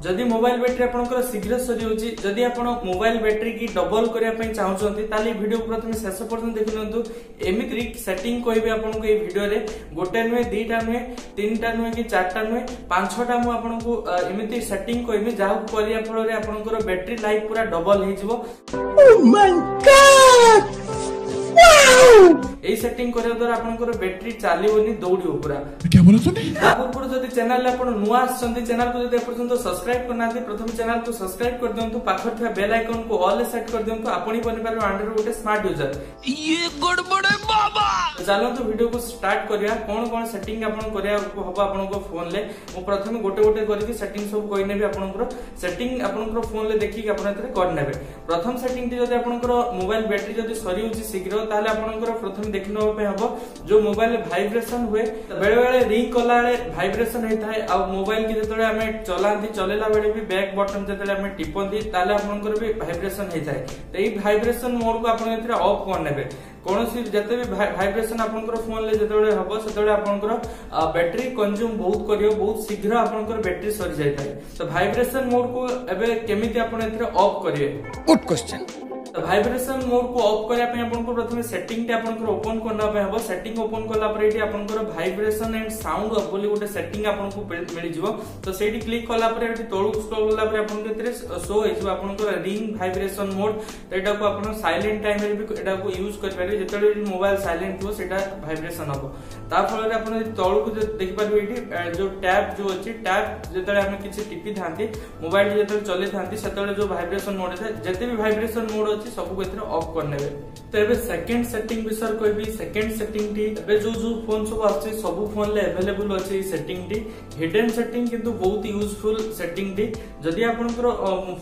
जदि mobile battery आपनकर शीघ्र सरी होची जदि आपण मोबाइल बैटरी की डबल करिया पई चाहउछंती ताली वीडियो प्रथम शेष पर्यंत देखिनंतु एमिति सेटिंग कहबे आपनको ए वीडियो रे गोटे नुहे दुईटा नुहे तीनटा नुहे कि चारटा नुहे पांच छटा मु आपनको एमिति सेटिंग कहबे जाहु करिया फल रे आपनकर बैटरी लाइफ पूरा डबल हे जिवो। Oh my God A setting करिया द्वारा आपनकर बैटरी चालिबोनी दौड़ियो पूरा। क्या बोला तूने? आपन जदि चैनल ले आपण नुआ आछंती चैनल को जदि पर्यंत सब्सक्राइब करनाथि प्रथम चैनल को सब्सक्राइब कर दियंतु पाखर था बेल आइकन को ऑल सेट कर दियंतु आपणी बनि पारो एंड्रॉइड गोटे स्मार्ट यूजर। ये गड़बड़ है बाबा। चलो वीडियो को स्टार्ट करिया कोन कोन सेटिंग आपन करिया हबो आपनको फोन ले मु प्रथम गोटे गोटे करके सेटिंग सब कोइ नेबे आपनकर सेटिंग आपनकर फोन ले देखि आपन एतरे कर नेबे। प्रथम सेटिंग टी जदि आपनकर मोबाइल बैटरी जदि सरी होची शीघ्र ताले आपनकर प्रथम देखिनो पे हबो जो मोबाइल वाइब्रेशन हुए बेले बेले रिंग कला वाइब्रेशन होता है आ मोबाइल की जतले हमें चलांती चलेला बेले भी बैक बटन जतले हमें टिपंती ताले आपनकर भी वाइब्रेशन होता है। तो ई वाइब्रेशन मोड को आपन एतरे ऑफ कर नेबे। कोनोसी जते भी वाइब्रेशन आपनकर फोन ले जतले हबो सेतले आपनकर बैटरी कंज्यूम बहुत करियो बहुत शीघ्र आपनकर बैटरी सरी जाय थाय। तो वाइब्रेशन मोड को एबे केमिति आपन एतरे ऑफ करिवे? Good question. वाइब्रेशन मोड को ऑफ करया पे आपन को प्रथमे सेटिंग टे आपन को ओपन करना पे हबो। सेटिंग ओपन करला पर एठी आपन को वाइब्रेशन एंड साउंड ऑफ बोली गोटे सेटिंग आपन को मिल जिवो। तो सेठी क्लिक करला पर एठी तळु स्क्रॉल करला पर आपन के शो हे जिवो आपन को रिंग वाइब्रेशन मोड। तो एटा को आपन साइलेंट टाइम रे भी एटा को यूज कर पारे जेतले मोबाइल साइलेंट हो सेटा वाइब्रेशन हबो। ता फल रे आपन तळु को देख पारबे एठी जो टैब जो अछि टैब जेतले हम किछि टिपी थांती मोबाइल जेतले चले थांती सेतले जो वाइब्रेशन मोड है जेते भी वाइब्रेशन मोड सब ऑफ कर नेबे। तो एबे सेकंड सेटिंग विषय कहबी। सेकंड सेटिंग टी एबे जो फोन सब आछि सब फोन ले अवेलेबल अछि सेटिंग टी हिडन सेटिंग किंतु बहुत यूजफुल सेटिंग टी। जदि आपनकर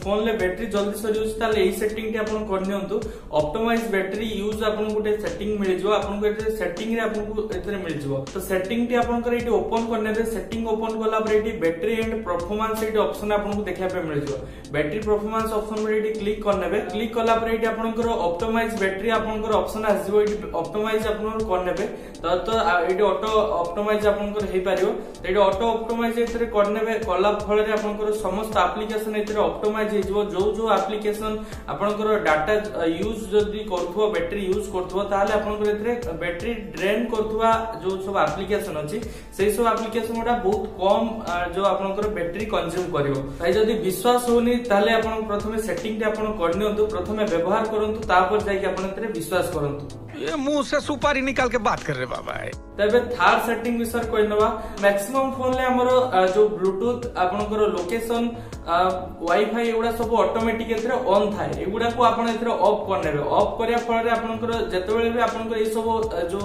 फोन ले बैटरी जल्दी सरी होछि ताले एई सेटिंग टी आपन कर नियंतु। ऑप्टिमाइज बैटरी यूज आपन गोटे सेटिंग मिल जिवो आपन को एते सेटिंग रे आपन को एते मिल जिवो। तो सेटिंग टी आपनकर एटी ओपन कर नेबे। सेटिंग ओपन करला पर eighty battery and performance eighty option आपन को देखा पे मिल जिवो। बैटरी परफॉर्मेंस ऑप्शन पर एटी क्लिक कर नेबे। क्लिक करला पर एटी आपनकर ऑप्टिमाइज बैटरी आपनकर ऑप्शन आजिवो एटी ऑप्टिमाइज आपनकर कर नेबे। तो एटी ऑटो ऑप्टिमाइज आपनकर हे पारियो। तो एटी ऑटो ऑप्टिमाइज एतरे कर नेबे कला फल रे आपनकर समस्त एप्लीकेशन एतरे ऑप्टिमाइज हे जिवो। जो एप्लीकेशन आपनकर डाटा यूज जदी करथुवा बैटरी यूज करथुवा ताले आपनकर एतरे बैटरी ड्रेन करथुवा जो सब एप्लीकेशन अछि सेही सब एप्लीकेशन गुडा बहुत कम जो आपनकर बैटरी कंज्यूम करिवो। ताई जदी विश्वास होनी ताले आपन प्रथमे सेटिंग टे आपन कर नियंतु प्रथमे व्यवहार करंतु तापर जाय कि आपन एतरे विश्वास करंतु। ये मुंह से सुपारी निकाल के बात कर रे बाबा। तबे थर्ड सेटिंग विषय कोइ नबा। मैक्सिमम फोन ले हमरो जो ब्लूटूथ आपनकर लोकेशन वाईफाई एगुडा सब ऑटोमेटिक एतरे ऑन थाए एगुडा को आपन एतरे ऑफ कर नेबे। ऑफ करिया फल रे आपनकर जतेबेले भी आपनकर ए सब जो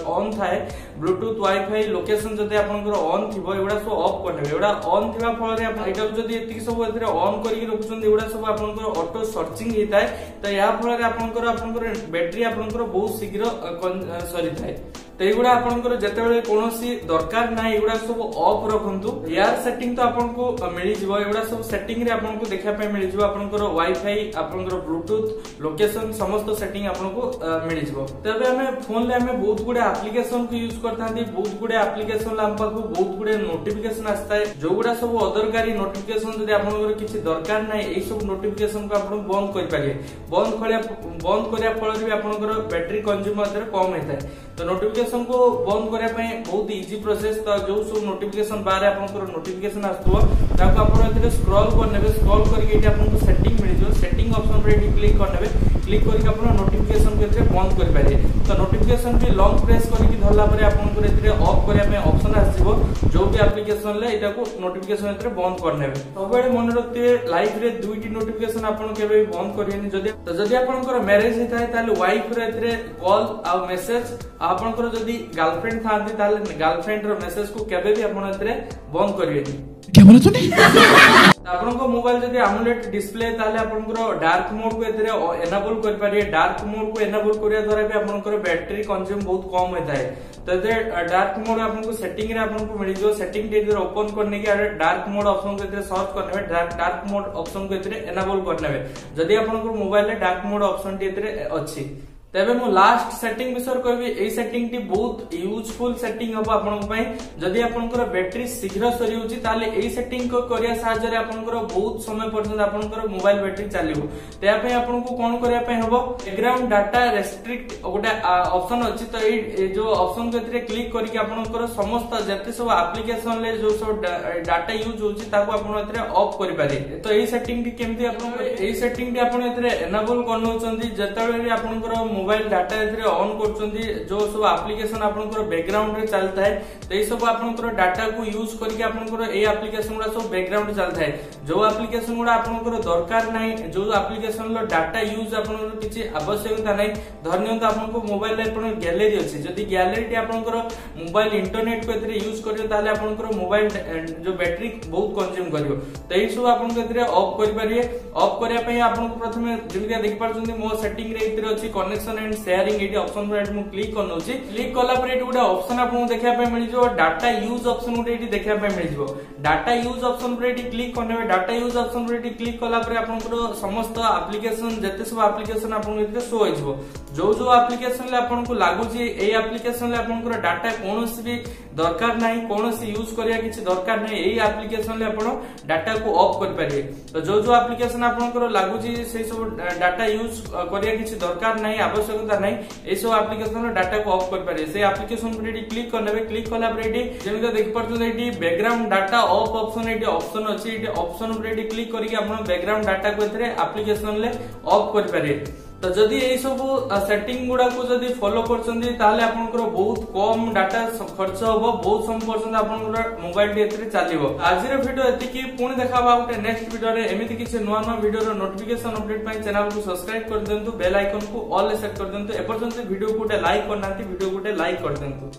ऑन थाए ब्लूटूथ वाईफाई लोकेशन जदि आपनकर ऑन थिबो एगुडा सब ऑफ कर नेबे। एगुडा ऑन थिबा फल रे आपन एटा जदि एतिक सब एतरे ऑन करिक रखुछन एगुडा सब आपनकर ऑटो सर्चिंग हेताय। तो या फल रे आपनकर बैटरी आपनकर बहुत शीघ्र सरी थाए। तो एगुडा आपनकर जतेबेले कोनोसी दरकार नाही एगुडा सब ऑफ रखंतु। एयर सेटिंग तो आपनको मिली जिवो। एगुडा सब सेटिंग रे आपनको देखा पे मिली जिवो। आपनकर वाईफाई आपनकर ब्लूटूथ लोकेशन समस्त सेटिंग आपनको मिली जिवो। तबे हमें फोन ले हमें बहुत गुडे एप्लीकेशन को यूज करथांती। बहुत गुडे एप्लीकेशन ला हम पाखु बहुत गुडे नोटिफिकेशन आस्ताय जो गुडा सब अदरकारी नोटिफिकेशन जदि आपनकर किछि दरकार नाही एई सब नोटिफिकेशन को आपन बंद कर पारिए। बंद करिया फल रे आपनकर बैटरी कंज्यूम कम हेताय। तो नोटिफिकेशन को बंद करया पय बहुत इजी प्रोसेस। तो जो सब नोटिफिकेशन बारे आपनकर नोटिफिकेशन आस्तबो ताको आपन एतरे स्क्रॉल कर नेबे। स्क्रॉल करके एटी आपनको सेटिंग मिल जो। सेटिंग ऑप्शन पर एटी क्लिक कर नेबे। क्लिक करके आपन नोटिफिकेशन को एतरे बंद कर पारे। तो नोटिफिकेशन भी लॉन्ग प्रेस करके धरला परे आपनकर एतरे ऑफ करया पय ऑप्शन आसीबो। जो भी एप्लीकेशन ले एटा को नोटिफिकेशन एतरे बंद कर नेबे। सबेले मन रखते लाइफ रे दुईटी नोटिफिकेशन आपन केबे बंद करियनि। जदि आपनकर मैरिज हेताय ताले वाइफ रे एतरे कॉल आ मेसेज आपनकर जदि गर्लफ्रेंड थांती ताले गर्लफ्रेंड रो मेसेज को केबे भी आपन एतरे बंद करियनि। क्या बोला तूने? आपनको मोबाइल जदि AMOLED डिस्प्ले ताले आपनकर डार्क मोड को एतरे एनेबल कर पारिए। डार्क मोड को एनेबल करिया द्वारा भी आपनकर बैटरी कंज्यूम बहुत कम हेताय। तो डार्क मोड आपनको सेटिंग रे आपनको मिल जो। सेटिंग टे ओपन करने के डार्क मोड ऑप्शन को एतरे सर्च कर नेबे। डार्क मोड ऑप्शन को एतरे एनेबल कर नेबे। जदि आपनकर मोबाइल ले डार्क मोड ऑप्शन टे एतरे अछि। तेबे मु लास्ट सेटिंग विषय कहबी एई सेटिंग टी बहुत यूजफुल सेटिंग हबो आपन पई जदी आपनकर बैटरी शीघ्र सरी होची ताले एई सेटिंग को करिया साहाय्य रे आपनकर बहुत समय पर्यंत आपनकर मोबाइल बैटरी चलिबो तेया पई आपन को कोन करिया पई हबो बैकग्राउंड डाटा रेस्ट्रिक्ट गोटे ऑप्शन अछि तो ए जो ऑप्शन को एतरे क्लिक करके आपनकर समस्त जते सब एप्लीकेशन ले जो सब डाटा यूज होची ताको आपन एतरे ऑफ करि पारे तो एई सेटिंग टी केमती आपन एई सेटिंग टी आपन एतरे एनेबल करनोचंदी जतळे आपनकर मोबाइल डाटा एतरे ऑन करचंदी जो सब एप्लीकेशन आपनकर बैकग्राउंड रे चलता है तो ए सब आपनकर डाटा को यूज करके आपनकर ए एप्लीकेशन गुडा सब बैकग्राउंड चलता है जो एप्लीकेशन गुडा आपनकर दरकार नाही जो एप्लीकेशन लो डाटा यूज आपनकर किछि आवश्यकता नाही धरनियंत आपनको मोबाइल रे आपन गैलरी अछि जदी गैलरी टी आपनकर मोबाइल इंटरनेट को एतरे यूज करियो ताले आपनकर मोबाइल जो बैटरी बहुत कंज्यूम करियो तो ए सब आपनको एतरे ऑफ करि पारिए ऑफ करिया पई आपनको प्रथमे जेमितिया देखि पारछन्ती मो सेटिंग रे एतरे अछि connection and sharing eighty option पर मु क्लिक करनोची क्लिक कला पर एटी गुडा ऑप्शन आपन देखा पे मिल जो डाटा यूज ऑप्शन गुडा एटी देखा पे मिल जो डाटा यूज ऑप्शन पर एटी क्लिक करने डाटा यूज ऑप्शन पर एटी क्लिक कला पर आपनकर समस्त एप्लीकेशन जते सब एप्लीकेशन आपन एते शो होइजबो जो जो एप्लीकेशन ले आपन को लागु जे ए एप्लीकेशन ले आपनकर डाटा कोनोसी भी दरकार नाही कोनोसी यूज करिया किछि दरकार नाही ए एप्लीकेशन ले आपन डाटा को ऑफ कर पारिए तो जो जो एप्लीकेशन आपनकर लागु जे से सब डाटा यूज करिया किछि दरकार नाही आवश्यकता नाही ए सब एप्लीकेशन डाटा को ऑफ कर पारे से एप्लीकेशन पर एटी क्लिक करनेबे क्लिक कला पर एटी जेमिति देख परछन एटी बैकग्राउंड डाटा ऑफ ऑप्शन एटी ऑप्शन अछि एटी ऑप्शन पर एटी क्लिक करके आपन बैकग्राउंड डाटा को एथरे एप्लीकेशन ले ऑफ कर पारे तो जदि ए सब सेटिंग गुडा को जदि फॉलो करछन्ती ताले आपनकर बहुत कम डाटा खर्च होबो बहुत समय पर्यंत आपनकर मोबाइल टी एथरे चलिबो आज रे वीडियो एतिकी पुणी देखाबा उटे नेक्स्ट वीडियो रे एमिति किछि नवा नवा वीडियो रो नोटिफिकेशन अपडेट पई चैनल को सब्सक्राइब कर देंतु बेल आइकन को ऑल सेट कर देंतु ए पर्यंत वीडियो को लाइक करनांती वीडियो को लाइक कर देंतु।